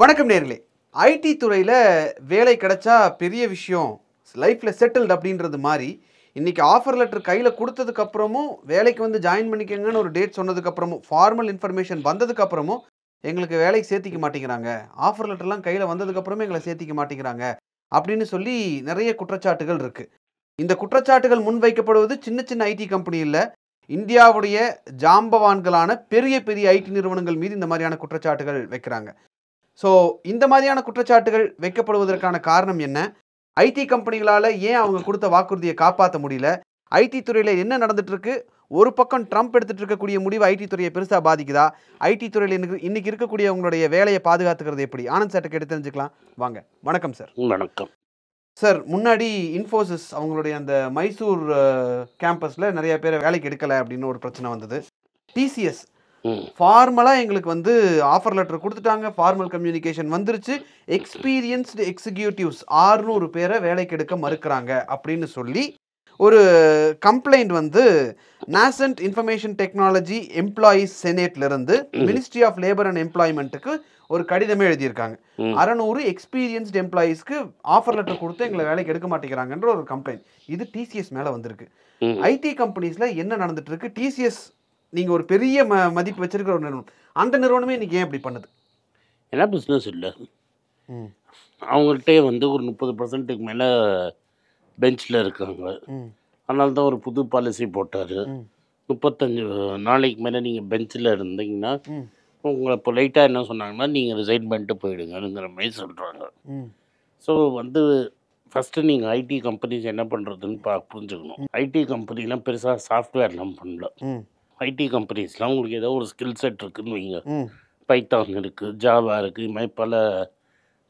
வணக்கம் நேர்களே. ஐடி துறையில் வேலை கிடைச்சா பெரிய விஷயம், லைஃப்பில் செட்டில்டு அப்படின்றது மாதிரி இன்றைக்கி ஆஃபர் லெட்டர் கையில் கொடுத்ததுக்கப்புறமும் வேலைக்கு வந்து ஜாயின் பண்ணிக்கங்கன்னு ஒரு டேட் சொன்னதுக்கப்புறமும் ஃபார்மல் இன்ஃபர்மேஷன் வந்ததுக்கப்புறமும் எங்களுக்கு வேலைக்கு சேர்த்திக்க மாட்டேங்கிறாங்க, ஆஃபர் லெட்டர்லாம் கையில் வந்ததுக்கப்புறமே எங்களை சேர்த்திக்க மாட்டேங்கிறாங்க அப்படின்னு சொல்லி நிறைய குற்றச்சாட்டுகள் இருக்குது. இந்த குற்றச்சாட்டுகள் முன்வைக்கப்படுவது சின்ன சின்ன ஐடி கம்பெனி இல்லை, இந்தியாவுடைய ஜாம்பவான்களான பெரிய பெரிய ஐடி நிறுவனங்கள் மீது இந்த மாதிரியான குற்றச்சாட்டுகள் வைக்கிறாங்க. ஸோ இந்த மாதிரியான குற்றச்சாட்டுகள் வைக்கப்படுவதற்கான காரணம் என்ன? ஐடி கம்பெனிகளால் ஏன் அவங்க கொடுத்த வாக்குறுதியை காப்பாற்ற முடியல? ஐடி துறையில் என்ன நடந்துட்டு இருக்கு? ஒரு பக்கம் ட்ரம்ப் எடுத்துகிட்டு இருக்கக்கூடிய முடிவு ஐடி துறையை பெருசாக பாதிக்குதா? ஐடி துறையில் இன்னைக்கு இருக்கக்கூடிய உங்களுடைய வேலையை பாதுகாத்துக்கிறது எப்படி? ஆனந்த் சார்ட்ட எடுத்து தெரிஞ்சுக்கலாம் வாங்க. வணக்கம் சார். வணக்கம் சார். முன்னாடி இன்ஃபோசிஸ் அவங்களுடைய அந்த மைசூர் கேம்பஸில் நிறைய பேரை வேலைக்கு எடுக்கலை அப்படின்னு ஒரு பிரச்சனை வந்தது. டிசிஎஸ் ஃபார்மலாக எங்களுக்கு வந்து ஆஃபர் லெட்டர் கொடுத்துட்டாங்க, ஃபார்மல் கம்யூனிகேஷன் வந்துருச்சு, எக்ஸ்பீரியன்ஸ்டு எக்ஸிக்யூட்டிவ்ஸ் 600 பேரை வேலைக்கு எடுக்க மறுக்கிறாங்க அப்படின்னு சொல்லி ஒரு கம்ப்ளைண்ட் வந்து நாசன்ட் இன்ஃபர்மேஷன் டெக்னாலஜி எம்ப்ளாயீஸ் செனேட்லேருந்து மினிஸ்ட்ரி ஆஃப் லேபர் அண்ட் எம்ப்ளாய்மெண்ட்டுக்கு ஒரு கடிதமே எழுதியிருக்காங்க. 600 எக்ஸ்பீரியன்ஸ்டு எம்ப்ளாயீஸ்க்கு ஆஃபர் லெட்டர் கொடுத்து எங்களை வேலைக்கு எடுக்க மாட்டேங்கிறாங்கன்ற ஒரு கம்ப்ளைண்ட். இது டிசிஎஸ் மேலே வந்திருக்கு. ஐடி கம்பெனிஸில் என்ன நடந்துட்டு இருக்கு? டிசிஎஸ் நீங்கள் ஒரு பெரிய மதிப்பு வச்சிருக்கிற ஒரு நிறுவனம், அந்த நிறுவனமே இன்றைக்கி ஏன் இப்படி பண்ணுது? ஏன்னா பிஸ்னஸ் இல்லை, அவங்கள்ட்டே வந்து ஒரு 30% மேலே பெஞ்சில் இருக்காங்க. அதனால தான் ஒரு புது பாலிசி போட்டார். 35 நாளைக்கு மேலே நீங்கள் பெஞ்சில் இருந்தீங்கன்னா உங்களை பொலைட்டாக என்ன சொன்னாங்கன்னா நீங்கள் ரிசைன் பண்ணிட்டு போயிடுங்கிற மாதிரி சொல்கிறாங்க. ஸோ வந்து ஃபஸ்ட்டு நீங்கள் ஐடி கம்பெனிஸ் என்ன பண்ணுறதுன்னு புரிஞ்சுக்கணும். ஐடி கம்பெனிலாம் பெருசாக சாஃப்ட்வேர்லாம் பண்ணல. ஐடி கம்பெனிஸ்லாம் உங்களுக்கு ஏதோ ஒரு ஸ்கில் செட் இருக்குதுன்னு வைங்க, பைத்தான் இருக்குது, ஜாவா இருக்குது, இது மாதிரி பல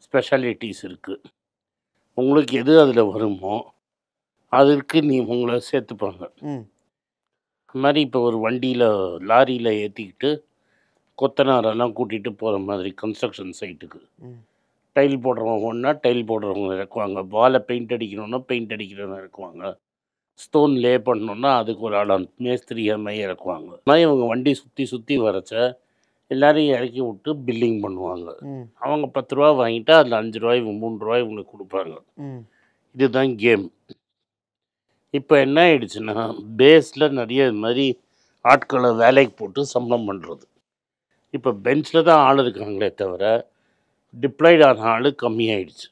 ஸ்பெஷாலிட்டிஸ் இருக்குது. உங்களுக்கு எது அதில் வருமோ அதற்கு உங்களை சேர்த்துப்பாங்க. அது மாதிரி இப்போ ஒரு வண்டியில் லாரியில் ஏற்றிக்கிட்டு கொத்தனாரெல்லாம் கூட்டிகிட்டு போகிற மாதிரி கன்ஸ்ட்ரக்ஷன் சைட்டுக்கு டைல் போடுறவங்க ஒன்றா டைல் போடுறவங்க இறக்குவாங்க, வாலை பெயிண்ட் அடிக்கணுன்னா பெயிண்ட் அடிக்கிறவங்க இறக்குவாங்க, ஸ்டோன் லே பண்ணணுன்னா அதுக்கு ஒரு ஆள் மேஸ்திரியாக மாதிரி இறக்குவாங்க. மாதிரி இவங்க வண்டி சுற்றி சுற்றி வரைச்ச எல்லாரையும் இறக்கி விட்டு பில்லிங் பண்ணுவாங்க. அவங்க 10 ரூபா வாங்கிட்டா அதில் 5 ரூபாய் 3 ரூபாய் இவங்களுக்கு கொடுப்பாங்க. இதுதான் கேம். இப்போ என்ன ஆயிடுச்சுன்னா பேஸில் நிறைய இது மாதிரி ஆட்களை வேலைக்கு போட்டு சம்பளம் பண்ணுறது. இப்போ பெஞ்சில் தான் ஆள் இருக்காங்களே தவிர டிப்ளாய்டு ஆன ஆள் கம்மியாயிடுச்சு.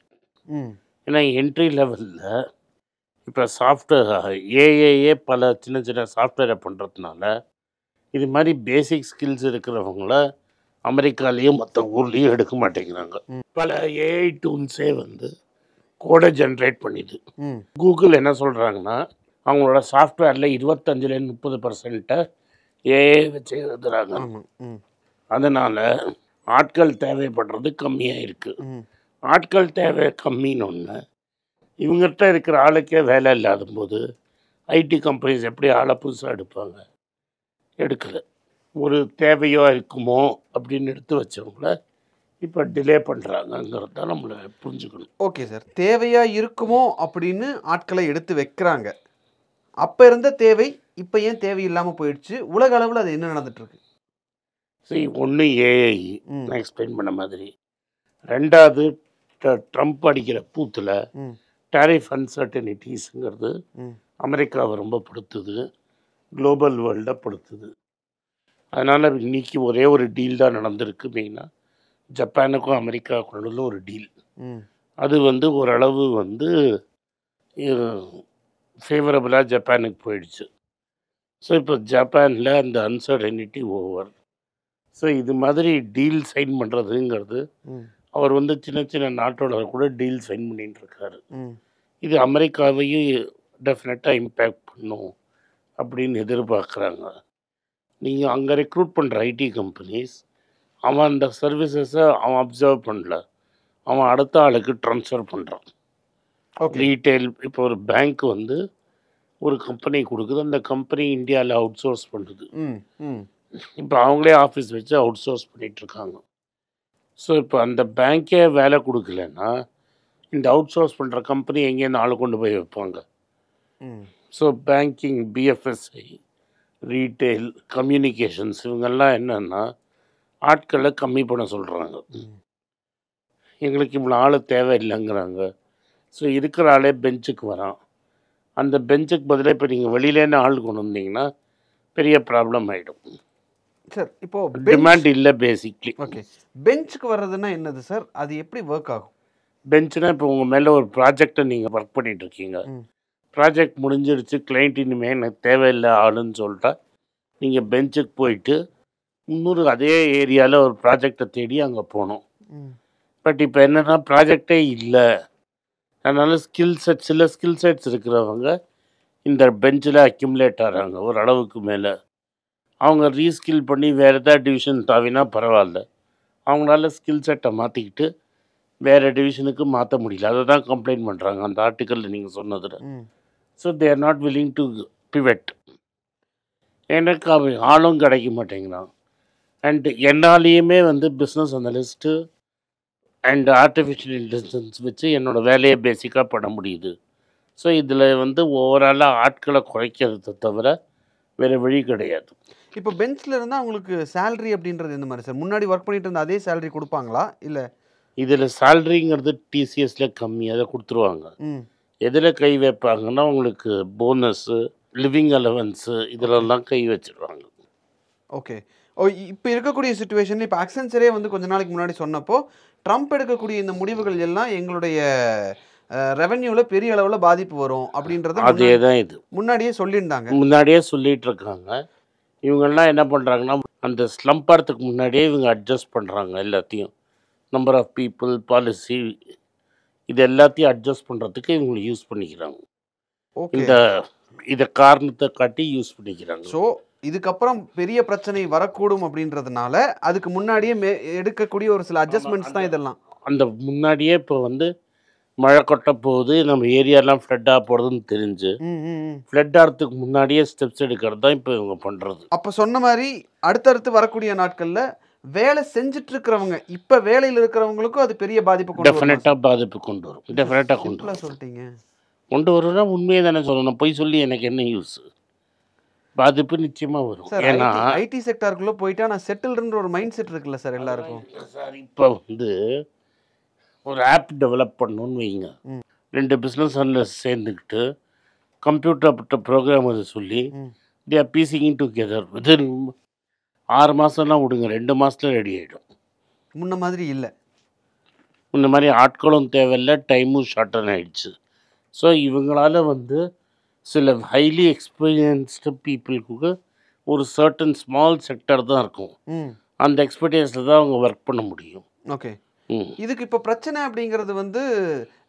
ஏன்னா என்ட்ரி லெவலில் இப்போ சாஃப்ட்வேர் ஏஏஏ பல சின்ன சின்ன சாஃப்ட்வேரை பண்ணுறதுனால இது மாதிரி பேசிக் ஸ்கில்ஸ் இருக்கிறவங்கள அமெரிக்காலேயும் மற்ற ஊர்லேயும் எடுக்க மாட்டேங்கிறாங்க. பல ஏஐ டூல்ஸே வந்து கோடை ஜென்ரேட் பண்ணிது. கூகுள் என்ன சொல்கிறாங்கன்னா அவங்களோட சாஃப்ட்வேரில் 25-30% ஏஐ வச்சு எழுதுகிறாங்க. அதனால் ஆட்கள் தேவைப்படுறது கம்மியாக இருக்குது. ஆட்கள் தேவை கம்மின்னு ஒன்று, இவங்ககிட்ட இருக்கிற ஆளுக்கே வேலை இல்லாத போது ஐடி கம்பெனிஸ் எப்படி ஆளை புதுசாக எடுப்பாங்க? எடுக்கலை. ஒரு தேவையோ இருக்குமோ அப்படின்னு எடுத்து வச்சவங்கள இப்போ டிலே பண்ணுறாங்கங்கிறது தான் நம்மளை புரிஞ்சுக்கணும். ஓகே சார், தேவையாக இருக்குமோ அப்படின்னு ஆட்களை எடுத்து வைக்கிறாங்க. அப்போ இருந்த தேவை இப்போ ஏன் தேவையில்லாமல் போயிடுச்சு? உலக அளவில் அது என்ன நடந்துட்டுருக்கு? சரி, ஒன்று ஏஐ நான் எக்ஸ்பிளைன் பண்ண மாதிரி, ரெண்டாவது ட்ரம்ப் அடிக்கிற பூத்தில் டேரிஃப் அன்சர்டனிட்டிஸுங்கிறது அமெரிக்காவை ரொம்ப படுத்துது, குளோபல் வேர்ல்டை படுத்துது. அதனால் இன்றைக்கி ஒரே ஒரு டீல் தான் நடந்திருக்கு. மெயினாக ஜப்பானுக்கும் அமெரிக்காவுக்கும் நடுவில் ஒரு டீல். அது வந்து ஓரளவு வந்து ஃபேவரபுளாக ஜப்பானுக்கு போயிடுச்சு. ஸோ இப்போ ஜப்பானில் அந்த அன்சர்டனிட்டி ஓவர். ஸோ இது மாதிரி டீல் சைன் பண்ணுறதுங்கிறது அவர் வந்து சின்ன சின்ன நாட்டோட கூட டீல் சைன் பண்ணிட்டு இருக்காரு. இது அமெரிக்காவையும் டெஃபினட்டாக இம்பேக்ட் பண்ணும் அப்படின்னு எதிர்பார்க்குறாங்க. நீங்கள் அங்கே ரெக்ரூட் பண்ணுற ஐடி கம்பெனிஸ் அவன் அந்த சர்வீசஸை அவன் அப்சர்வ் பண்ணல, அவன் அடுத்த ஆளுக்கு ட்ரான்ஸ்ஃபர் பண்ணுறான். ரீட்டெயில் இப்போ ஒரு பேங்க் வந்து ஒரு கம்பெனி கொடுக்குது, அந்த கம்பெனி இந்தியாவில் அவுட் சோர்ஸ் பண்ணுது. இப்போ அவங்களே ஆஃபீஸ் வச்சு அவுட் சோர்ஸ் பண்ணிகிட்ருக்காங்க. ஸோ இப்போ அந்த பேங்க்கே வேலை கொடுக்கலன்னா இந்த அவுட் சோர்ஸ் பண்ணுற கம்பெனி எங்கேருந்து ஆளு கொண்டு போய் வைப்பாங்க? So banking, BFSI, retail, communications இவங்கெல்லாம் என்னென்னா ஆட்களை கம்மி பண்ண சொல்கிறாங்க. எங்களுக்கு இவ்வளோ ஆள் தேவையில்லைங்கிறாங்க. ஸோ இருக்கிற ஆளே பெஞ்சுக்கு வரான். அந்த பெஞ்சுக்கு பதிலாக இப்போ நீங்கள் வெளியிலேருந்து ஆள் கொண்டு வந்தீங்கன்னா பெரிய ப்ராப்ளம் ஆகிடும். சார் இப்போ டிமாண்ட் இல்லை பேசிக்லி. ஓகே, பெஞ்சுக்கு வர்றதுன்னா என்னது சார்? அது எப்படி ஒர்க் ஆகும்? பெஞ்சுனா இப்போ உங்கள் மேலே ஒரு ப்ராஜெக்டை நீங்கள் ஒர்க் பண்ணிகிட்ருக்கீங்க. ப்ராஜெக்ட் முடிஞ்சிருச்சு, கிளைண்ட் இனிமேல் எனக்கு தேவையில்லை ஆளுன்னு சொல்லிட்டா நீங்கள் பெஞ்சுக்கு போயிட்டு இன்னொரு அதே ஏரியாவில் ஒரு ப்ராஜெக்டை தேடி அங்கே போகணும். பட் இப்போ என்னென்னா ப்ராஜெக்டே இல்லை, அதனால் சில ஸ்கில் செட்ஸ் இருக்கிறவங்க இந்த பெஞ்சில் அக்யூமுலேட் ஆகிறாங்க ஒரு அளவுக்கு மேலே. அவங்க ரீஸ்கில் பண்ணி வேறு எதாவது டிவிஷன் தாவினா பரவாயில்ல, அவங்களால ஸ்கில் செட்டை மாற்றிக்கிட்டு வேறு டிவிஷனுக்கு மாற்ற முடியல. அதை தான் கம்ப்ளைண்ட் பண்ணுறாங்க அந்த ஆர்டிக்கலில் நீங்கள் சொன்னதில். So they are not willing to pivot. எனக்கு ஆளும் கிடைக்க மாட்டேங்கிறான். அண்ட் என்னாலேயுமே business analyst and artificial intelligence வச்சு என்னோடய வேலையை பேசிக்காக பண்ண முடியுது. ஸோ இதில் ஓவராலாக ஆட்களை குறைக்கிறத தவிர வேறு வழி கிடையாது. இப்போ பெஞ்சில் இருந்தால் அவங்களுக்கு சேலரி அப்படின்றது எந்த மாதிரி சார்? முன்னாடி ஒர்க் பண்ணிட்டு இருந்த அதே சேலரி கொடுப்பாங்களா இல்லை? இதில் சேலரிங்கிறது டிசிஎஸில் கம்மி, அதை கொடுத்துருவாங்க. எதில் கை வைப்பாங்கன்னா உங்களுக்கு போனஸ்ஸு, லிவிங் அலவன்ஸு இதிலெல்லாம் கை வச்சிருவாங்க. ஓகே. இப்போ இருக்கக்கூடிய சுச்சுவேஷனில் இப்போ அக்சென்சரே கொஞ்ச நாளைக்கு முன்னாடி சொன்னப்போ ட்ரம்ப் எடுக்கக்கூடிய இந்த முடிவுகள் எல்லாம் எங்களுடைய ரெவென்யூவில் பெரிய அளவில் பாதிப்பு வரும் அப்படின்றத அதே தான் இது முன்னாடியே சொல்லியிருந்தாங்க. முன்னாடியே சொல்லிகிட்டு இருக்காங்க. இவங்கெல்லாம் என்ன பண்ணுறாங்கன்னா அந்த ஸ்லம்ப் ஆகிறதுக்கு முன்னாடியே இவங்க அட்ஜஸ்ட் பண்ணுறாங்க எல்லாத்தையும். நம்பர் ஆஃப் பீப்புள், பாலிசி, இது எல்லாத்தையும் அட்ஜஸ்ட் பண்ணுறதுக்கு இவங்களை யூஸ் பண்ணிக்கிறாங்க. இதை காரணத்தை காட்டி யூஸ் பண்ணிக்கிறாங்க. ஸோ இதுக்கப்புறம் பெரிய பிரச்சனை வரக்கூடும் அப்படின்றதுனால அதுக்கு முன்னாடியே எடுக்கக்கூடிய ஒரு சில அட்ஜஸ்ட்மெண்ட்ஸ் தான் இதெல்லாம். அந்த முன்னாடியே இப்போ மழை கொட்ட போகுது, நம்ம ஏரியாலாம் ஃப்ளட் ஆக போகிறதுன்னு தெரிஞ்சு ஃப்ளட் ஆகிறதுக்கு முன்னாடியே ஸ்டெப்ஸ் எடுக்கிறது தான் இப்போ இவங்க பண்ணுறது. அப்போ சொன்ன மாதிரி அடுத்தடுத்து வரக்கூடிய நாட்களில் வேலை செஞ்சுட்டு இருக்கிறவங்க, இப்போ வேலையில் இருக்கிறவங்களுக்கும் அது பெரிய பாதிப்பு டெஃபினட்டாக பாதிப்பு கொண்டு வரும். டெஃபினட்டாக கொண்டு வரும். சொல்லிட்டீங்க கொண்டு வரும்னா உண்மையை தானே சொல்லணும், போய் சொல்லி எனக்கு என்ன யூஸ்? பாதிப்பு நிச்சயமாக வரும். ஏன்னா ஐடி செக்டாருக்குள்ளே போயிட்டா நான் செட்டில்டுன்ற ஒரு மைண்ட் செட் இருக்குல்ல சார் எல்லாருக்கும். சார் இப்போ ஒரு ஆப் டெவலப் பண்ணணுன்னு வைங்க, 2 பிஸ்னஸ் அனலிஸ்ட் சேர்ந்துக்கிட்டு கம்ப்யூட்டர் ப்ரோக்ராமர் சொல்லி தே ஆர் பீசிங் டுகெதர் வித்தின் 6 மாதம்லாம் விடுங்க, 2 மாதத்தில் ரெடி ஆகிடும். முன்ன மாதிரி இல்லை, முன்ன மாதிரி ஆட்களும் தேவையில்லை, டைமும் ஷார்டன் ஆகிடுச்சு. ஸோ இவங்களால சில ஹைலி எக்ஸ்பீரியன்ஸ்டு பீப்புளுக்கு ஒரு சர்டன் ஸ்மால் செக்டர் தான் இருக்கும், அந்த எக்ஸ்பீரியன்ஸில் தான் அவங்க ஒர்க் பண்ண முடியும். ஓகே. இதுக்கு இப்போ பிரச்சனை அப்படிங்கிறது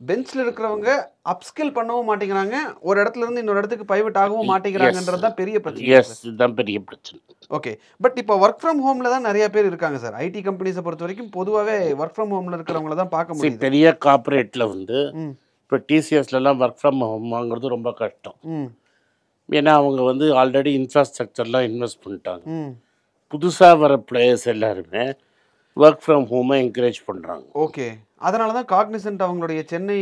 பெஞ்சில் இருக்கிறவங்க அப்ஸ்கில் பண்ணவும் மாட்டேங்கிறாங்க, ஒரு இடத்துல இருந்து இன்னொரு இடத்துக்கு பைவட் ஆகவும் மாட்டேங்கிறாங்கன்றது தான் பெரிய பிரச்சனை. எஸ், இதுதான் பெரிய பிரச்சனை. ஓகே. பட் இப்போ ஒர்க் ஃப்ரம் ஹோமில் தான் நிறைய பேர் இருக்காங்க சார். ஐடி கம்பெனிஸை பொறுத்த வரைக்கும் பொதுவாகவே ஒர்க் ஃப்ரம் ஹோமில் இருக்கிறவங்கள தான் பார்க்க முடியும். பெரிய கார்பரேட்டில் இப்போ டிசிஎஸ்லாம் ஒர்க் ஃப்ரம் ஹோம் வாங்குறது ரொம்ப கஷ்டம். ஏன்னா அவங்க ஆல்ரெடி இன்ஃப்ராஸ்ட்ரக்சர்லாம் இன்வெஸ்ட் பண்ணிட்டாங்க. புதுசாக வர பிளேயர்ஸ் எல்லாருமே ஒர்க் ஃப்ரம் ஹோமை என்கரேஜ் பண்ணுறாங்க. ஓகே. அதனால தான் காக்னிசன்ட் அவங்களுடைய சென்னை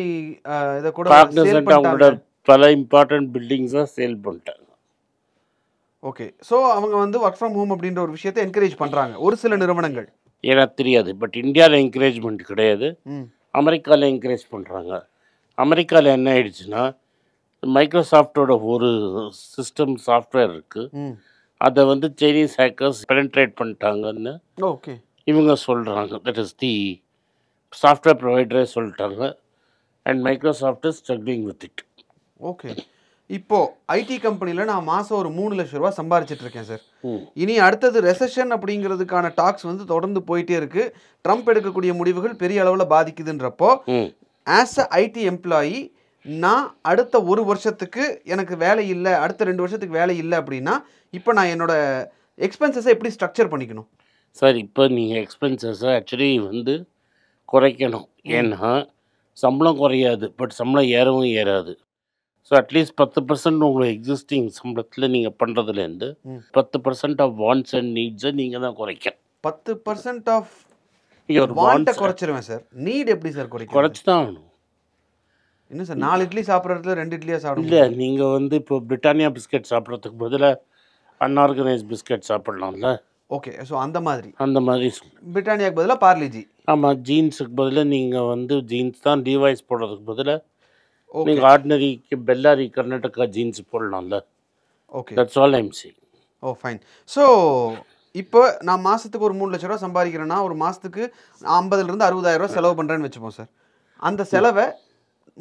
இதை கூட காக்னிசன்ட் அவங்களோட பல இம்பார்ட்டன்ட் பில்டிங்ஸை சேல் பண்ணிட்டாங்க. ஓகே. ஸோ அவங்க ஒர்க் ஃப்ரம் ஹோம் அப்படின்ற ஒரு விஷயத்தை என்கரேஜ் பண்ணுறாங்க ஒரு சில நிறுவனங்கள். எனக்கு தெரியாது, பட் இந்தியாவில் என்கரேஜ்மெண்ட் கிடையாது, அமெரிக்காவில் என்கரேஜ் பண்ணுறாங்க. அமெரிக்காவில் என்ன ஆயிடுச்சுன்னா மைக்ரோசாஃப்டோட ஒரு சிஸ்டம் சாஃப்ட்வேர் இருக்குது, அதை சைனீஸ் ஹேக்கர்ஸ் பெனட்ரேட் பண்ணிட்டாங்கன்னு ஓகே இவங்க சொல்கிறாங்க. தட் இஸ் தி சாஃப்ட்வேர் ப்ரொவைடரே சொல்லிட்டாங்க. And Microsoft is struggling with it. Okay. இப்போது ஐடி கம்பெனியில் நான் மாதம் ஒரு 3 லட்ச ரூபா சம்பாரிச்சிட்டு இருக்கேன் சார். இனி அடுத்தது ரெசெஷன் அப்படிங்கிறதுக்கான டாக்ஸ் தொடர்ந்து போயிட்டே இருக்குது. ட்ரம்ப் எடுக்கக்கூடிய முடிவுகள் பெரிய அளவில் பாதிக்குதுன்றப்போ ஆஸ் அ ஐடி எம்ப்ளாயி நான் அடுத்த 1 வருஷத்துக்கு எனக்கு வேலை இல்லை, அடுத்த 2 வருஷத்துக்கு வேலை இல்லை அப்படின்னா இப்போ நான் என்னோடய எக்ஸ்பென்சஸை எப்படி ஸ்ட்ரக்சர் பண்ணிக்கணும் சார்? இப்போ நீங்கள் எக்ஸ்பென்சஸை ஆக்சுவலி குறைக்கணும். ஏன்னா சம்பளம் குறையாது, பட் சம்பளம் ஏறவும் ஏறாது. ஸோ அட்லீஸ்ட் 10% உங்களை எக்ஸிஸ்டிங் சம்பளத்தில் நீங்கள் பண்ணுறதுலேருந்து 10% ஆஃப் வாண்ட்ஸ் அண்ட் நீட்ஸை நீங்கள் தான் குறைக்கணும். 10% ஆஃப் வாண்ட்டை குறைச்சிருவேன் சார். நீட் எப்படி சார் குறைச்சி தான் ஆகணும். என்ன சார் 4 இட்லி சாப்பிட்றதுல 2 இட்லியாக சாப்பிடும்? இல்லை, நீங்கள் இப்போ பிரிட்டானியா பிஸ்கட் சாப்பிட்றதுக்கு பதிலாக அன்ஆர்கனைஸ் பிஸ்கட் சாப்பிட்லாம்ல. ஓகே. ஸோ அந்த மாதிரி அந்த மாதிரி பிரிட்டானியாக்கு பதிலாக பார்லிஜி. ஆமாம். ஜீன்ஸுக்கு பதிலாக நீங்கள் வந்து ஜீன்ஸ் தான் டிவைஸ் போடுறதுக்கு பதிலாக ஓகே நீங்கள் ஆர்டினரிக்கு பெல்லாரி கர்நாடகா ஜீன்ஸ் போடலாம்ல. Okay. That's all I'm saying. Oh fine. So இப்போ நான் மாதத்துக்கு ஒரு 3 லட்ச ரூபா சம்பாதிக்கிறேன்னா ஒரு மாதத்துக்கு 50,000 60,000 செலவு பண்ணுறேன்னு வச்சுப்போம் சார். அந்த செலவை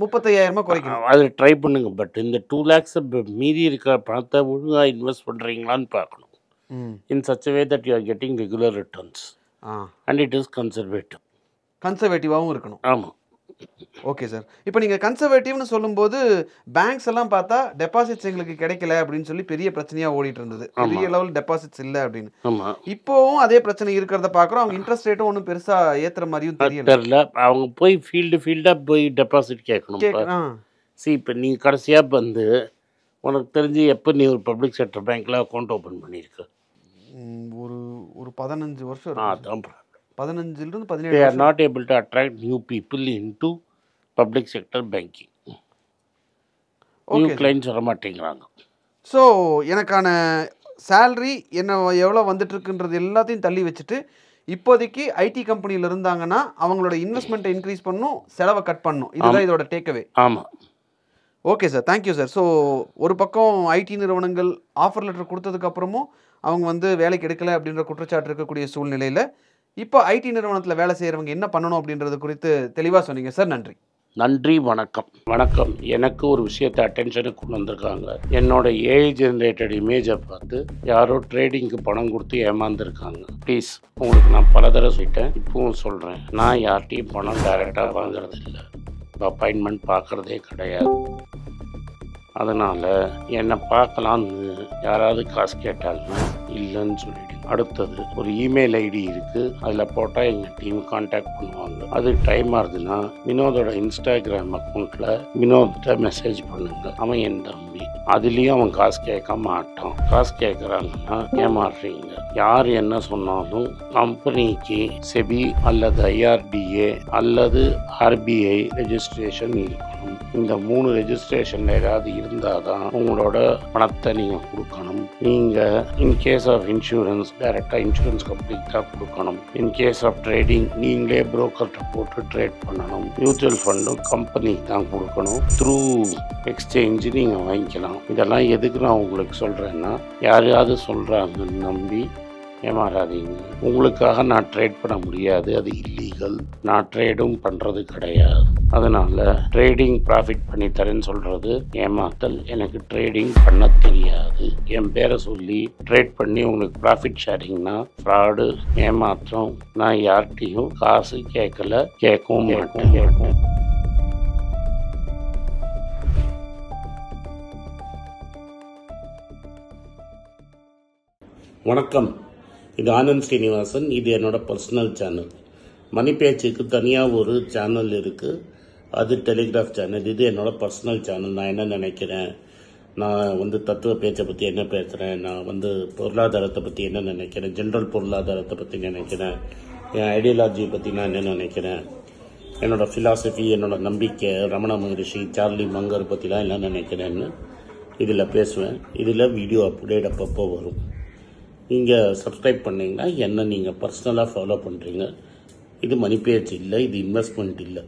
35,000 குறைக்கணும். அதை ட்ரை பண்ணுங்க. பட் இந்த 2 lakhs மீதி இருக்கிற பணத்தை ஒழுங்காக இன்வெஸ்ட் பண்ணுறீங்களான்னு பார்க்கணும். In such a way that you are getting regular returns. And it is conservative. கன்சர்வேட்டிவாகவும் இருக்கணும். ஆமாம். Okay sir. இப்போ நீங்கள் கன்சர்வேட்டிவ்னு சொல்லும்போது பேங்க்ஸ் எல்லாம் பார்த்தா டெபாசிட்ஸ் எங்களுக்கு கிடைக்கல அப்படின்னு சொல்லி பெரிய பிரச்சனையாக ஓடிட்டு இருந்தது. பெரிய லெவல் டெபாசிட்ஸ் இல்லை அப்படின்னு. ஆமாம். இப்போவும் அதே பிரச்சனை இருக்கிறத பார்க்குறோம். அவங்க இன்ட்ரெஸ்ட் ரேட்டும் ஒன்றும் பெருசாக ஏற்றுற மாதிரியும் தெரியல. அவங்க போய் ஃபீல்டாக போய் டெபாசிட் கேட்கணும். இப்போ நீங்கள் கடைசியாக வந்து உனக்கு தெரிஞ்சு எப்போ நீ ஒரு பப்ளிக் செக்டர் பேங்க்கில் அக்கௌண்ட் ஓப்பன் பண்ணியிருக்க? ஒரு 15 வருஷம். அதான் 15 17. They are not able to attract new people into public sector banking. New clients வர மாட்டேங்கிறாங்க. ஸோ எனக்கான சேல்ரி என்ன எவ்வளோ வந்துட்டு இருக்குன்றது எல்லாத்தையும் தள்ளி வச்சுட்டு இப்போதைக்கு ஐடி கம்பெனியில் இருந்தாங்கன்னா அவங்களோட இன்வெஸ்ட்மெண்ட்டை இன்க்ரீஸ் பண்ணணும், செலவை கட் பண்ணணும். இதுதான் இதோட டேக்அவே. ஆமாம். Okay sir, thank you sir. So ஒரு பக்கம் ஐடி நிறுவனங்கள் ஆஃபர் லெட்டர் கொடுத்ததுக்கப்புறமும் அவங்க வந்து வேலைக்கு எடுக்கலை அப்படின்ற குற்றச்சாட்டு இருக்கக்கூடிய சூழ்நிலையில் இப்போ ஐடி நிறுவனத்தில் வேலை செய்கிறவங்க என்ன பண்ணணும் அப்படின்றது குறித்து தெளிவாக சொன்னீங்க சார். நன்றி. நன்றி. வணக்கம். வணக்கம். எனக்கு ஒரு விஷயத்தை அட்டென்ஷனுக்கு கொண்டு வந்திருக்காங்க. என்னோட ஏஐ ஜென்ரேட்டட் இமேஜை பார்த்து யாரோ ட்ரேடிங்க்கு பணம் கொடுத்து ஏமாந்துருக்காங்க. ப்ளீஸ், உங்களுக்கு நான் பல தடவை சொல்லிட்டேன், இப்பவும் சொல்கிறேன், நான் யார்கிட்டையும் பணம் டைரெக்டாக வாங்குறது இல்லை, அப்பாயின்மெண்ட் பார்க்குறதே கிடையாது. அதனால் என்னை பார்க்கலான்னு யாராவது காசு கேட்டாலும் இல்லைன்னு சொல்லிவிடுங்க. அடுத்தது ஒரு இமெயில் ஐடி இருக்குது, அதில் போட்டால் எங்கள் டீம் கான்டாக்ட் பண்ணுவாங்க. அது டைம் ஆகுதுன்னா வினோதோட இன்ஸ்டாகிராம் அக்கௌண்ட்டில் வினோத்திட்ட மெசேஜ் பண்ணுங்க. அவன் என் தம்பி, அதுலேயும் அவன் காசு கேட்க மாட்டான். காசு கேட்குறாங்கன்னா ஏமாறுறீங்க. யார் என்ன சொன்னாலும் கம்பெனிக்கு செபி அல்லது ஐஆர்டிஏ அல்லது ஆர்பிஐ ரெஜிஸ்ட்ரேஷன் இருக்கணும். இந்த 3 ரெஜிஸ்ட்ரேஷன் ஏதாவது இருந்தால் தான் உங்களோட பணத்தை நீங்கள் கொடுக்கணும். நீங்கள் இன்கேஸ் ஆஃப் இன்சூரன்ஸ் டைரெக்டாக இன்சூரன்ஸ் கம்பெனிக்கு தான் கொடுக்கணும். இன்கேஸ் ஆஃப் ட்ரேடிங் நீங்களே புரோக்கர்கிட்ட போட்டு ட்ரேட் பண்ணணும். மியூச்சுவல் ஃபண்டும் கம்பெனிக்கு தான் கொடுக்கணும். த்ரூ எக்ஸ்சேஞ்சு நீங்கள் வாங்கிக்கலாம். இதெல்லாம் எதுக்கு நான் உங்களுக்கு சொல்கிறேன்னா, யாரையாவது சொல்கிறாங்கன்னு நம்பி ஏமாறாதீங்க. உங்களுக்காக நான் ட்ரேட் பண்ண முடியாது, அது இல்லீகல். நான் ட்ரேடும் பண்ணுறது கிடையாது. அதனால் ட்ரேடிங் ப்ராஃபிட் பண்ணி தரேன்னு சொல்கிறது ஏமாத்தல். எனக்கு ட்ரேடிங் பண்ண தெரியாது. என் பேரை சொல்லி ட்ரேட் பண்ணி உங்களுக்கு ப்ராஃபிட் ஷேரிங்னா ஃப்ராடு, ஏமாற்றம். நான் யார்கிட்டையும் காசு கேட்கல, கேட்கவும் மாட்டேன். வணக்கம். இது ஆனந்த் ஸ்ரீனிவாசன். இது என்னோட பர்சனல் சேனல். மணி பேச்சுக்கு தனியாக ஒரு சேனல் இருக்குது, அது டெலிகிராஃப் சேனல். இது என்னோட பர்சனல் சேனல். நான் என்ன நினைக்கிறேன், நான் வந்து தத்துவ பேச்சை பற்றி என்ன பேசுகிறேன், நான் வந்து பொருளாதாரத்தை பற்றி என்ன நினைக்கிறேன், ஜென்ரல் பொருளாதாரத்தை பற்றி நினைக்கிறேன், என் ஐடியாலஜியை பற்றி நான் என்ன நினைக்கிறேன், என்னோடய ஃபிலாசபி, என்னோட நம்பிக்கை, ரமண மகரிஷி, சார்லி மங்கர் பற்றிலாம் என்ன நினைக்கிறேன்னு இதில் பேசுவேன். இதில் வீடியோ அப்டேட் அப்பப்போ வரும். நீங்கள் சப்ஸ்கிரைப் பண்ணிங்கன்னா என்ன நீங்கள் பர்சனலாக ஃபாலோ பண்ணுறீங்க. இது மணி பேச்சு இல்லை, இது இன்வெஸ்ட்மெண்ட் இல்லை.